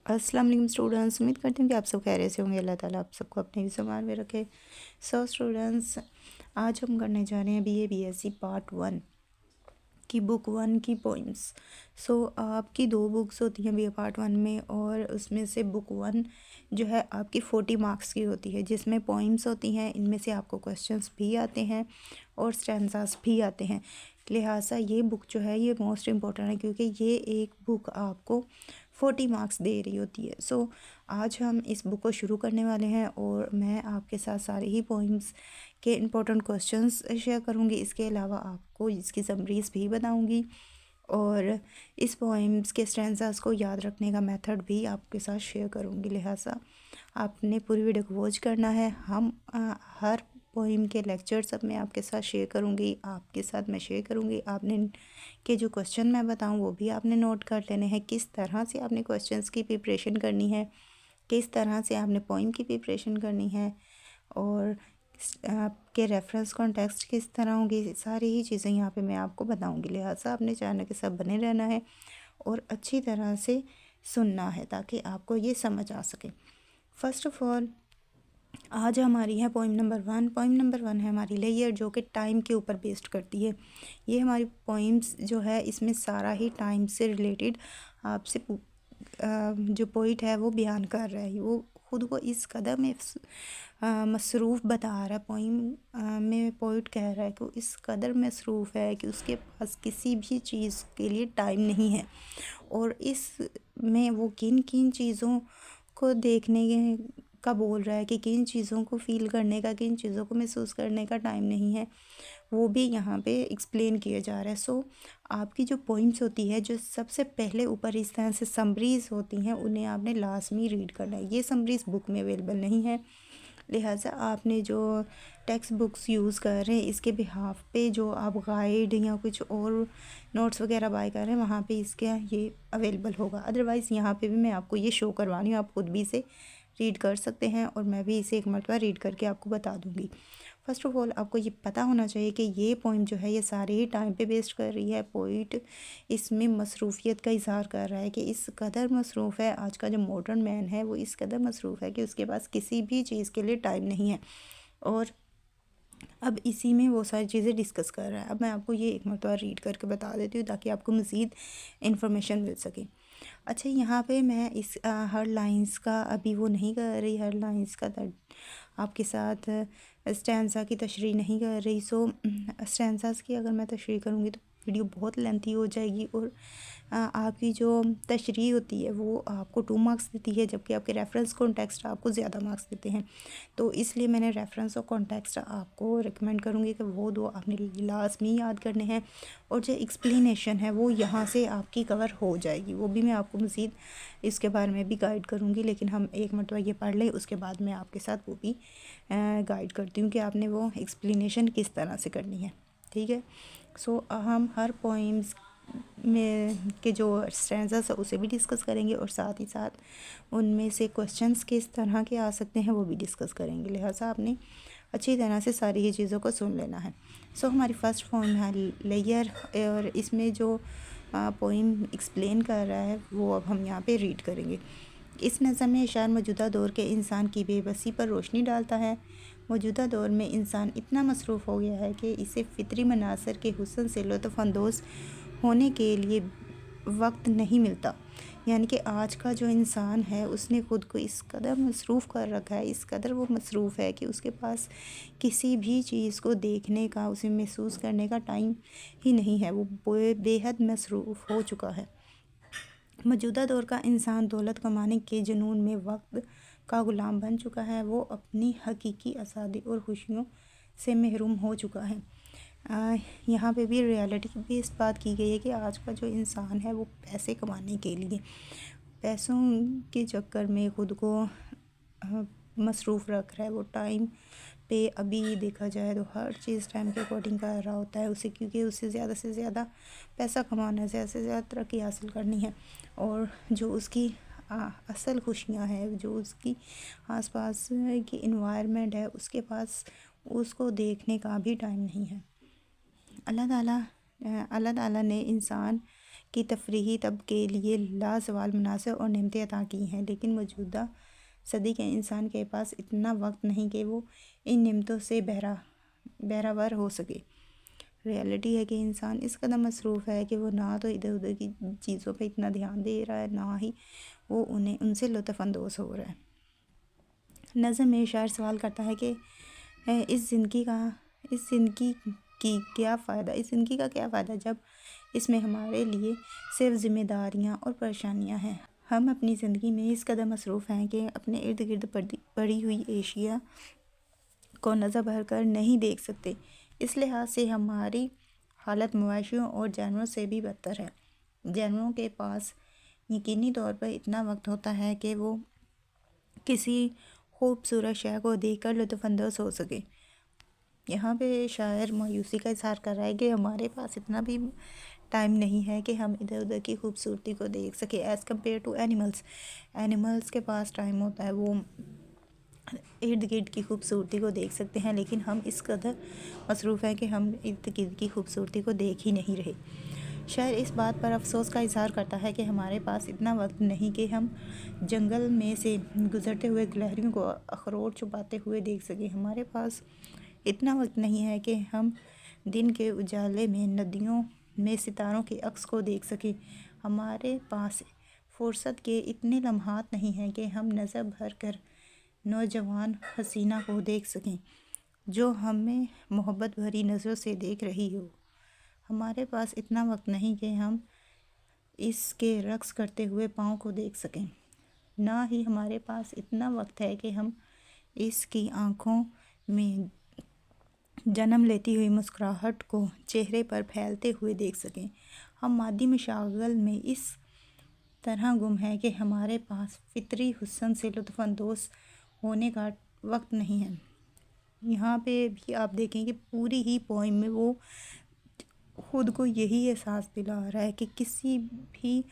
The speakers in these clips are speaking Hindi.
अस्सलाम वालेकुम स्टूडेंट्स, उम्मीद करती हूँ कि आप सब खैरियत से होंगे। अल्लाह ताला आप सबको अपने ही संभाल में रखे। सो स्टूडेंट्स, आज हम करने जा रहे हैं बीए बीएससी पार्ट 1 की बुक 1 की पोइम्स। सो आपकी 2 बुक्स होती हैं बीए पार्ट 1 में, और उसमें से बुक 1 जो है आपकी 40 मार्क्स की होती है, जिसमें पोइम्स होती हैं। इनमें से आपको क्वेश्चंस भी आते हैं और स्टैंजास भी आते हैं। लिहाजा ये बुक जो है ये मोस्ट इम्पोर्टेंट है, क्योंकि ये एक बुक आपको 40 मार्क्स दे रही होती है। सो आज हम इस बुक को शुरू करने वाले हैं और मैं आपके साथ सारे ही पोइम्स के इम्पोर्टेंट क्वेश्चंस शेयर करूंगी। इसके अलावा आपको इसकी समरीज भी बताऊंगी और इस पोइम्स के स्टैंजास को याद रखने का मेथड भी आपके साथ शेयर करूंगी। लिहाजा आपने पूरी वीडियो को वॉच करना है। हम हर पोइम के लेक्चर सब मैं आपके साथ शेयर करूंगी, आपके साथ मैं शेयर करूंगी। आपने के जो क्वेश्चन मैं बताऊं वो भी आपने नोट कर लेने हैं। किस तरह से आपने क्वेश्चंस की प्रिपरेशन करनी है, किस तरह से आपने पोइम की प्रिपरेशन करनी है, और आपके रेफरेंस कॉन्टेक्स्ट किस तरह होंगी, सारी ही चीज़ें यहाँ पे मैं आपको बताऊंगी। लिहाजा आपने चैनल के साथ बने रहना है और अच्छी तरह से सुनना है ताकि आपको ये समझ आ सके। फर्स्ट ऑफ ऑल, आज हमारी है पोइम नंबर 1। पोइम नंबर 1 है हमारी लेयर, जो कि टाइम के ऊपर बेस्ड करती है। ये हमारी पोइम्स जो है इसमें सारा ही टाइम से रिलेटेड आपसे जो पोइट है वो बयान कर रहा है। वो खुद को इस कदर में मसरूफ़ बता रहा है। पोइम में पोइट कह रहा है कि वो इस कदर मसरूफ़ है कि उसके पास किसी भी चीज़ के लिए टाइम नहीं है, और इस में वो किन किन चीज़ों को देखने का बोल रहा है कि किन चीज़ों को फ़ील करने का, किन चीज़ों को महसूस करने का टाइम नहीं है, वो भी यहाँ पे एक्सप्लेन किया जा रहा है। सो आपकी जो पॉइंट्स होती है, जो सबसे पहले ऊपर इस तरह से समरीज़ होती हैं, उन्हें आपने लाजमी रीड करना है। ये समरीज़ बुक में अवेलेबल नहीं है, लिहाजा आपने जो टेक्स्ट बुक्स यूज़ कर रहे हैं इसके बिहाफ पे जो आप गाइड या कुछ और नोट्स वगैरह बाय कर रहे हैं वहाँ पे इसके ये अवेलेबल होगा। अदरवाइज़ यहाँ पे भी मैं आपको ये शो करवा रही हूँ, आप खुद भी इसे रीड कर सकते हैं और मैं भी इसे एक मरतबा रीड करके आपको बता दूँगी। फ़र्स्ट ऑफ़ ऑल, आपको ये पता होना चाहिए कि ये पोइम जो है ये सारे ही टाइम पे बेस्ड कर रही है। पोइट इसमें मसरूफ़ियत का इज़हार कर रहा है कि इस कदर मसरूफ़ है, आज का जो मॉडर्न मैन है वो इस कदर मसरूफ़ है कि उसके पास किसी भी चीज़ के लिए टाइम नहीं है। और अब इसी में वो सारी चीज़ें डिस्कस कर रहा है। अब मैं आपको ये एक मरतबा रीड करके बता देती हूँ ताकि आपको मज़ीद इन्फॉर्मेशन मिल सके। अच्छा, यहाँ पे मैं इस हर लाइंस का अभी वो नहीं कर रही, हर लाइंस का आपके साथ स्टैंज़ा की तशरीह नहीं कर रही। सो स्टैंज़ास की अगर मैं तशरीह करूँगी तो वीडियो बहुत लेंथी हो जाएगी, और आपकी जो तशरीह होती है वो आपको 2 मार्क्स देती है, जबकि आपके रेफरेंस कॉन्टेक्स्ट आपको ज़्यादा मार्क्स देते हैं। तो इसलिए मैंने रेफरेंस और कॉन्टेक्स्ट आपको रिकमेंड करूँगी कि वो 2 आपने लाजमी याद करने हैं, और जो एक्सप्लेनेशन है वो यहाँ से आपकी कवर हो जाएगी। वो भी मैं आपको मज़ीद इसके बारे में भी गाइड करूँगी, लेकिन हम एक मरतबा ये पढ़ लें, उसके बाद मैं आपके साथ वो भी गाइड करती हूँ कि आपने वो एक्सप्लेनेशन किस तरह से करनी है। ठीक है। सो हम हर पोइम्स में के जो स्टैंजास है उसे भी डिस्कस करेंगे, और साथ ही साथ उनमें से क्वेश्चंस किस तरह के आ सकते हैं वो भी डिस्कस करेंगे। लिहाजा आपने अच्छी तरह से सारी ही चीज़ों को सुन लेना है। सो हमारी फ़र्स्ट फॉर्म है लेयर, और इसमें जो पोइम एक्सप्लेन कर रहा है वो अब हम यहाँ पे रीड करेंगे। इस नज़म में शायर मौजूदा दौर के इंसान की बेबसी पर रोशनी डालता है। मौजूदा दौर में इंसान इतना मसरूफ़ हो गया है कि इसे फ़ितरी मनासर के हुस्न से लुत्फ़अंदोज़ होने के लिए वक्त नहीं मिलता। यानी कि आज का जो इंसान है उसने ख़ुद को इस कदर मसरूफ़ कर रखा है, इस कदर वो मसरूफ़ है कि उसके पास किसी भी चीज़ को देखने का, उसे महसूस करने का टाइम ही नहीं है। वो बेहद मसरूफ़ हो चुका है। मौजूदा दौर का इंसान दौलत कमाने के जुनून में वक्त का ग़ुलाम बन चुका है। वो अपनी हकीकी आज़ादी और खुशियों से महरूम हो चुका है। यहाँ पे भी रियलिटी बेस्ड बात की गई है कि आज का जो इंसान है वो पैसे कमाने के लिए, पैसों के चक्कर में ख़ुद को मसरूफ़ रख रहा है। वो टाइम पे अभी देखा जाए तो हर चीज़ टाइम के अकॉर्डिंग कर रहा होता है उसे, क्योंकि उसे ज़्यादा से ज़्यादा पैसा कमाना है, ज़्यादा से ज़्यादा तरक्की हासिल करनी है, और जो उसकी असल खुशियाँ हैं, जो उसकी आसपास की इन्वायरमेंट है, उसके पास उसको देखने का भी टाइम नहीं है। अल्लाह ताला ने इंसान की तफरीही तब के लिए लाजवाल मुनासिब और नेमतें अता की हैं, लेकिन मौजूदा सदी के इंसान के पास इतना वक्त नहीं कि वो इन नेमतों से बहरावर हो सके। रियलिटी है कि इंसान इस कदर मसरूफ़ है कि वो ना तो इधर उधर की चीज़ों पे इतना ध्यान दे रहा है, ना ही वो उनसे लुत्फ़अंदोज़ हो रहा है। नज़म में शायर सवाल करता है कि इस ज़िंदगी का क्या फ़ायदा जब इसमें हमारे लिए सिर्फ ज़िम्मेदारियाँ और परेशानियाँ हैं। हम अपनी ज़िंदगी में इस कदर मसरूफ़ हैं कि अपने इर्द गिर्द पड़ी हुई एशिया को नज़र भर कर नहीं देख सकते। इस लिहाज से हमारी हालत मवेशियों और जानवरों से भी बदतर है। जानवरों के पास यकीनी तौर पर इतना वक्त होता है कि वो किसी खूबसूरत शय को देखकर लुत्फ़अंदोज़ हो सके। यहाँ पे शायर मायूसी का इज़हार कर रहा है कि हमारे पास इतना भी टाइम नहीं है कि हम इधर उधर की खूबसूरती को देख सके एज़ कम्पेयर टू एनिमल्स के पास टाइम होता है, वो इर्द गिर्द की खूबसूरती को देख सकते हैं, लेकिन हम इस कदर मसरूफ़ हैं कि हम इर्द गिर्द की खूबसूरती को देख ही नहीं रहे। शायर इस बात पर अफसोस का इज़हार करता है कि हमारे पास इतना वक्त नहीं कि हम जंगल में से गुज़रते हुए गिलहरियों को अखरोट छुपाते हुए देख सकें। हमारे पास इतना वक्त नहीं है कि हम दिन के उजाले में नदियों में सितारों के अक्स को देख सकें। हमारे पास फुर्सत के इतने लम्हात नहीं हैं कि हम नज़र भर कर नौजवान हसीना को देख सकें जो हमें मोहब्बत भरी नज़रों से देख रही हो। हमारे पास इतना वक्त नहीं कि हम इसके रक़्स करते हुए पाँव को देख सकें, ना ही हमारे पास इतना वक्त है कि हम इसकी आँखों में जन्म लेती हुई मुस्कुराहट को चेहरे पर फैलते हुए देख सकें। हम मादी मशागल में इस तरह गुम है कि हमारे पास फितरी हुस्न से लुत्फ़अंदोज़ होने का वक्त नहीं है। यहाँ पे भी आप देखें कि पूरी ही पोइम में वो ख़ुद को यही एहसास दिला रहा है कि किसी भी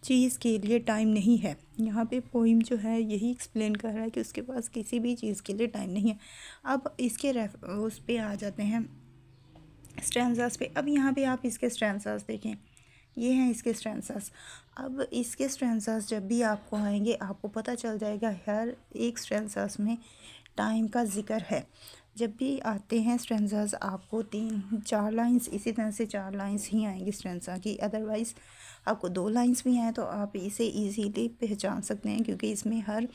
चीज़ के लिए टाइम नहीं है। यहाँ पे पोइम जो है यही एक्सप्लेन कर रहा है कि उसके पास किसी भी चीज़ के लिए टाइम नहीं है। अब इसके उस पे आ जाते हैं स्टैंज़ास पे। अब यहाँ पे आप इसके स्टैंज़ास देखें, ये हैं इसके स्टैंज़ास। अब इसके स्टैंज़ास जब भी आपको आएंगे आपको पता चल जाएगा हर एक स्टैंज़ास में टाइम का ज़िक्र है। जब भी आते हैं स्टैंज़ास आपको 3-4 लाइंस इसी तरह से 4 लाइंस ही आएंगी स्टैंज़ा की, अदरवाइज़ आपको 2 लाइंस भी आए तो आप इसे इजीली पहचान सकते हैं क्योंकि इसमें हर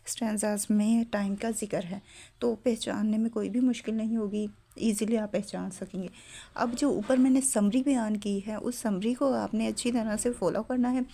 स्टैंज़ास में टाइम का ज़िक्र है, तो पहचानने में कोई भी मुश्किल नहीं होगी, इजीली आप पहचान सकेंगे। अब जो ऊपर मैंने समरी बयान की है उस समरी को आपने अच्छी तरह से फॉलो करना है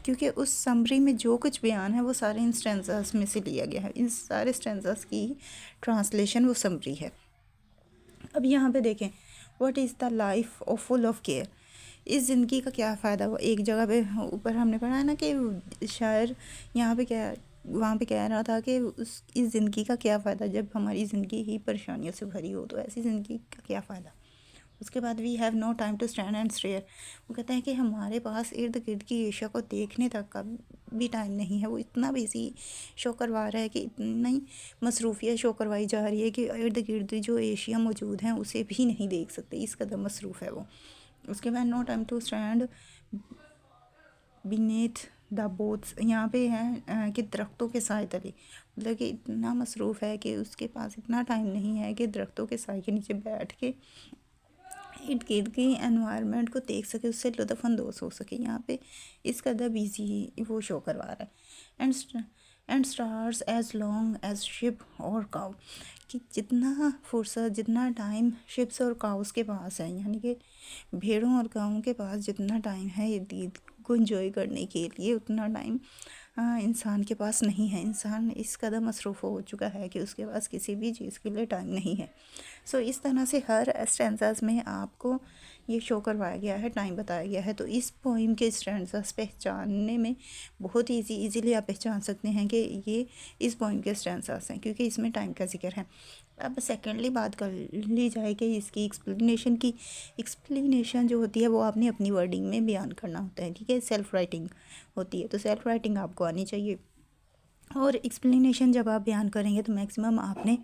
क्योंकि उस समरी में जो कुछ बयान है वो सारे इन स्टैंज़ास में से लिया गया है। इन सारे स्टैंज़ास की ट्रांसलेशन वो समरी है। अब यहाँ पे देखें, what is the life of full of care, इस ज़िंदगी का क्या फ़ायदा। वो एक जगह पे ऊपर हमने पढ़ा है ना कि शायर यहाँ पे वहाँ पे कह रहा था कि इस ज़िंदगी का क्या फ़ायदा जब हमारी ज़िंदगी ही परेशानियों से भरी हो, तो ऐसी ज़िंदगी का क्या फ़ायदा। उसके बाद we have no time to stand and stare, वो कहते हैं कि हमारे पास इर्द गिर्द की एशिया को देखने तक का भी टाइम नहीं है। वो इतना बिजी शो करवा रहा है कि इतनी मसरूफियत शो करवाई जा रही है कि इर्द गिर्द जो एशिया मौजूद हैं उसे भी नहीं देख सकते, इस कदर मसरूफ़ है वो। उसके बाद no time to stand beneath the boughs, यहाँ पे है कि दरख्तों के साए तले, मतलब कि इतना मसरूफ़ है कि उसके पास इतना टाइम नहीं है कि दरख्तों के साए के नीचे बैठ के इर्द गिर्द की एनवायरनमेंट को देख सके, उससे लुत्फ़अंदोज़ हो सके। यहाँ पे इस कदर बिजी वो शो करवा रहा है। And stare as long as sheep और काउ, कि जितना फुर्सत जितना टाइम शिप्स और काउस के पास है, यानी कि भेड़ों और गाँवों के पास जितना टाइम है इर्द गिर्द को इंजॉय करने के लिए उतना टाइम इंसान के पास नहीं है। इंसान इस कदर मसरूफ़ हो चुका है कि उसके पास किसी भी चीज़ के लिए टाइम नहीं है। सो इस तरह से हर स्टैंज़ास में आपको ये शो करवाया गया है, टाइम बताया गया है। तो इस पोइम के स्टैंज़ास पहचानने में बहुत ईजीली आप पहचान सकते हैं कि ये इस पोइम के स्टैंज़ास हैं क्योंकि इसमें टाइम का जिक्र है। अब सेकेंडली बात कर ली जाए कि इसकी एक्सप्लेनेशन जो होती है वो आपने अपनी वर्डिंग में बयान करना होता है, ठीक है। सेल्फ राइटिंग होती है तो सेल्फ राइटिंग आपको आनी चाहिए, और एक्सप्लेनेशन जब आप बयान करेंगे तो मैक्सिमम आपने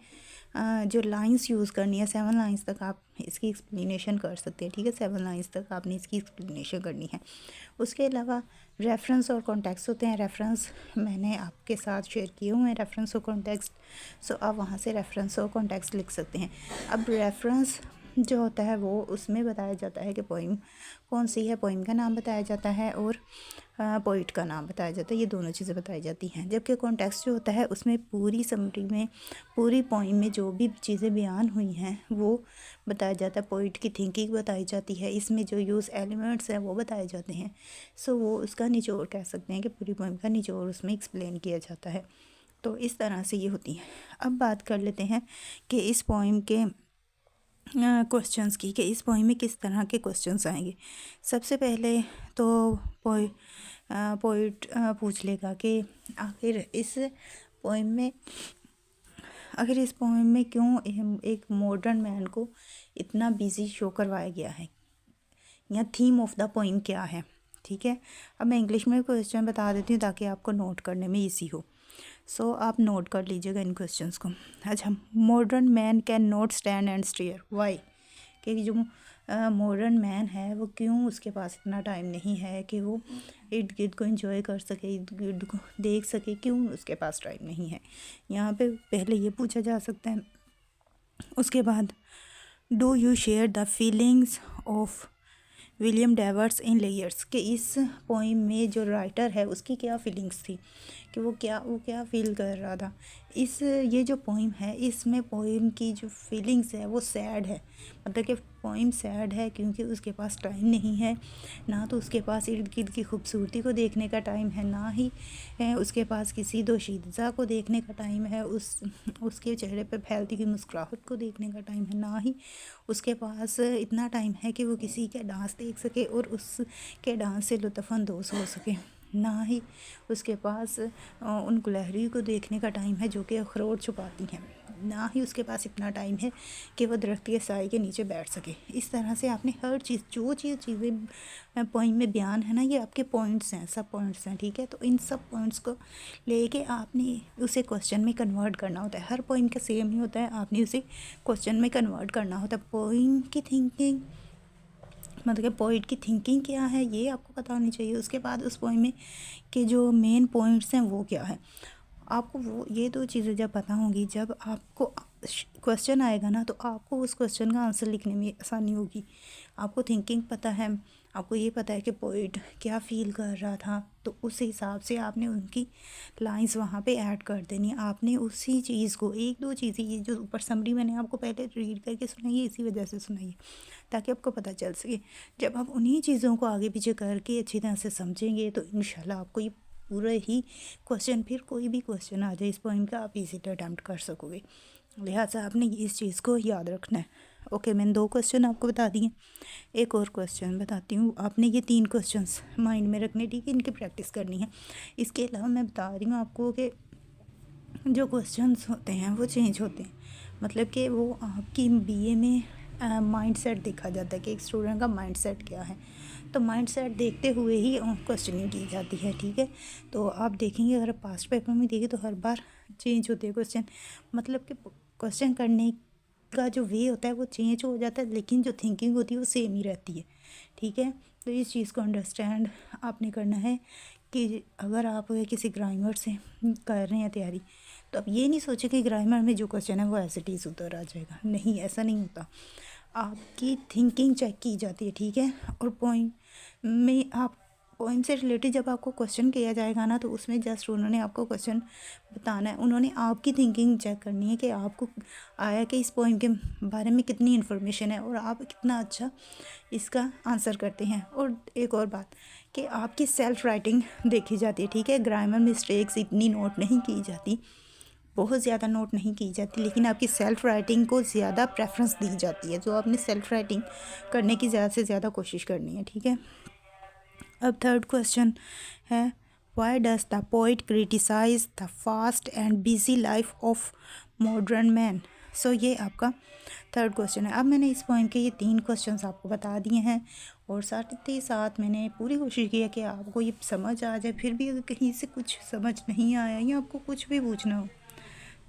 जो लाइंस यूज़ करनी है 7 लाइंस तक आप इसकी एक्सप्लेनेशन कर सकते हैं, ठीक है। 7 लाइंस तक आपने इसकी एक्सप्लेनेशन करनी है। उसके अलावा रेफरेंस और कॉन्टेक्स्ट होते हैं। रेफरेंस मैंने आपके साथ शेयर किए हुए हैं, रेफरेंस और कॉन्टेक्स्ट। सो आप वहाँ से रेफरेंस और कॉन्टेक्स्ट लिख सकते हैं। अब रेफरेंस जो होता है वो उसमें बताया जाता है कि पोइम कौन सी है, पोइम का नाम बताया जाता है और पोइट का नाम बताया जाता है, ये दोनों चीज़ें बताई जाती हैं। जबकि कॉन्टेक्स्ट जो होता है उसमें पूरी समरी में, पूरी पोइम में जो भी चीज़ें बयान हुई हैं वो बताया जाता है। पोइट की थिंकिंग बताई जाती है, इसमें जो यूज़ एलिमेंट्स हैं वो बताए जाते हैं। सो वो उसका निचोड़ कह सकते हैं कि पूरी पोइम का निचोड़ उसमें एक्सप्लेन किया जाता है। तो इस तरह से ये होती है। अब बात कर लेते हैं कि इस पोइम के क्वेश्चंस की, कि इस पोइम में किस तरह के क्वेश्चंस आएंगे। सबसे पहले तो पोइट पूछ लेगा कि आखिर इस पोइम में क्यों एक मॉडर्न मैन को इतना बिजी शो करवाया गया है, या थीम ऑफ द पोइम क्या है, ठीक है। अब मैं इंग्लिश में क्वेश्चन बता देती हूँ ताकि आपको नोट करने में ईजी हो। सो आप नोट कर लीजिएगा इन क्वेश्चंस को। अच्छा, modern man cannot stand and stare, why, कि जो मॉडर्न मैन है वो क्यों उसके पास इतना टाइम नहीं है कि वो इर्द गिर्द को एंजॉय कर सके, इर्द गिर्द को देख सके, क्यों उसके पास टाइम नहीं है। यहाँ पे पहले ये पूछा जा सकता है। उसके बाद do you share the feelings of William Davies in Leisure, कि इस पोइम में जो राइटर है उसकी क्या फीलिंग्स थी, कि वो क्या फील कर रहा था। ये जो पोइम है इसमें पोइम की जो फीलिंग्स है वो सैड है, मतलब कि पोइम सैड है क्योंकि उसके पास टाइम नहीं है, ना तो उसके पास इर्द गिर्द की खूबसूरती को देखने का टाइम है, ना ही उसके पास किसी दोशीज़ा को देखने का टाइम है, उसके चेहरे पर फैलती हुई मुस्कुराहट को देखने का टाइम है, ना ही उसके पास इतना टाइम है कि वो किसी का डांस देख सके और उसके डांस से लुत्फ़अंदोज़ हो सके, ना ही उसके पास उन गुलहरी को देखने का टाइम है जो कि अखरोट छुपाती हैं, ना ही उसके पास इतना टाइम है कि वह दरख्त के साए के नीचे बैठ सके। इस तरह से आपने हर चीज़ जो चीज़ें पॉइंट में बयान है ना, ये आपके पॉइंट्स हैं, सब पॉइंट्स हैं, ठीक है। तो इन सब पॉइंट्स को लेके आपने उसे क्वेश्चन में कन्वर्ट करना होता है। हर पॉइंट का सेम ही होता है, आपने उसे क्वेश्चन में कन्वर्ट करना होता है। पॉइंट की थिंकिंग, मतलब पोइट की थिंकिंग क्या है ये आपको पता होनी चाहिए। उसके बाद उस पोइम में के जो मेन पॉइंट्स हैं वो क्या है, आपको वो ये दो चीज़ें जब पता होंगी, जब आपको क्वेश्चन आएगा ना तो आपको उस क्वेश्चन का आंसर लिखने में आसानी होगी। आपको थिंकिंग पता है, आपको ये पता है कि पोइट क्या फ़ील कर रहा था, तो उस हिसाब से आपने उनकी लाइंस वहाँ पे ऐड कर देनी है। आपने उसी चीज़ को, एक दो चीज़ें, ये जो ऊपर समरी मैंने आपको पहले रीड करके सुनाई है इसी वजह से सुनाई है ताकि आपको पता चल सके। जब आप उन्हीं चीज़ों को आगे पीछे करके अच्छी तरह से समझेंगे तो इंशाल्लाह आपको ये पूरा ही क्वेश्चन, फिर कोई भी क्वेश्चन आ जाए इस पॉइंट का, आप इजीली अटैम्प्ट कर सकोगे। लिहाजा आपने इस चीज़ को याद रखना है। ओके, मैंने 2 क्वेश्चन आपको बता दिए, एक और क्वेश्चन बताती हूँ। आपने ये 3 क्वेश्चंस माइंड में रखने, ठीक है, इनकी प्रैक्टिस करनी है। इसके अलावा मैं बता रही हूँ आपको कि जो क्वेश्चंस होते हैं वो चेंज होते हैं, मतलब कि वो आपकी बीए में माइंड सेट देखा जाता है कि एक स्टूडेंट का माइंड सेट क्या है, तो माइंड सेट देखते हुए ही क्वेश्चनिंग की जाती है, ठीक है। तो आप देखेंगे अगर पास्ट पेपर में देखें तो हर बार चेंज होते हैं क्वेश्चन, मतलब कि क्वेश्चन करने का जो वे होता है वो चेंज हो जाता है, लेकिन जो थिंकिंग होती है वो सेम ही रहती है, ठीक है। तो इस चीज़ को अंडरस्टैंड आपने करना है कि अगर आप किसी ग्रामर से कर रहे हैं तैयारी, तो आप ये नहीं सोचें कि ग्रामर में जो क्वेश्चन है वो एज इट इज़ उतर आ जाएगा, नहीं, ऐसा नहीं होता। आपकी थिंकिंग चेक की जाती है, ठीक है। और पॉइंट से रिलेटेड जब आपको क्वेश्चन किया जाएगा ना तो उसमें जस्ट उन्होंने आपको क्वेश्चन बताना है, उन्होंने आपकी थिंकिंग चेक करनी है कि आपको आया कि इस पॉइंट के बारे में कितनी इन्फॉर्मेशन है और आप कितना अच्छा इसका आंसर करते हैं। और एक और बात कि आपकी सेल्फ राइटिंग देखी जाती है, ठीक है। ग्रामर मिस्टेक्स इतनी नोट नहीं की जाती, बहुत ज़्यादा नोट नहीं की जाती, लेकिन आपकी सेल्फ़ राइटिंग को ज़्यादा प्रेफरेंस दी जाती है, जो आपने सेल्फ़ राइटिंग करने की ज़्यादा से ज़्यादा कोशिश करनी है, ठीक है। अब थर्ड क्वेश्चन है, why does the poet criticize the fast and busy life of modern man. So ये आपका थर्ड क्वेश्चन है। अब मैंने इस पॉइंट के ये 3 क्वेश्चंस आपको बता दिए हैं और साथ ही साथ मैंने पूरी कोशिश की है कि आपको ये समझ आ जाए। फिर भी अगर कहीं से कुछ समझ नहीं आया या आपको कुछ भी पूछना हो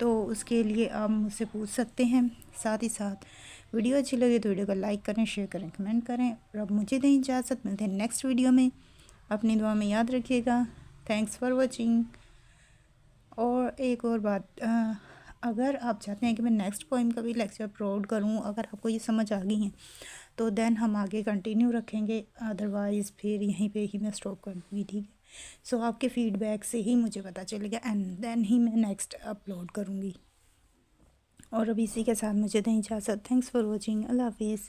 तो उसके लिए आप मुझसे पूछ सकते हैं। साथ ही साथ वीडियो अच्छी लगे तो वीडियो को लाइक करें, शेयर करें, कमेंट करें। और अब मुझे दें इजाज़त, मिलते हैं नेक्स्ट वीडियो में। अपनी दुआ में याद रखिएगा। Thanks for watching. और एक और बात, अगर आप चाहते हैं कि मैं नेक्स्ट पोइम का भी लेक्चर अपलोड करूं, अगर आपको ये समझ आ गई हैं तो देन हम आगे कंटिन्यू रखेंगे, अदरवाइज़ फिर यहीं पे ही मैं स्टॉप कर दूँगी, ठीक है। सो आपके फीडबैक से ही मुझे पता चलेगा एंड देन ही मैं नेक्स्ट अपलोड करूँगी। और अब इसी के साथ मुझे दें इजाज़त। Thanks for watching. अल्लाह हाफिज़।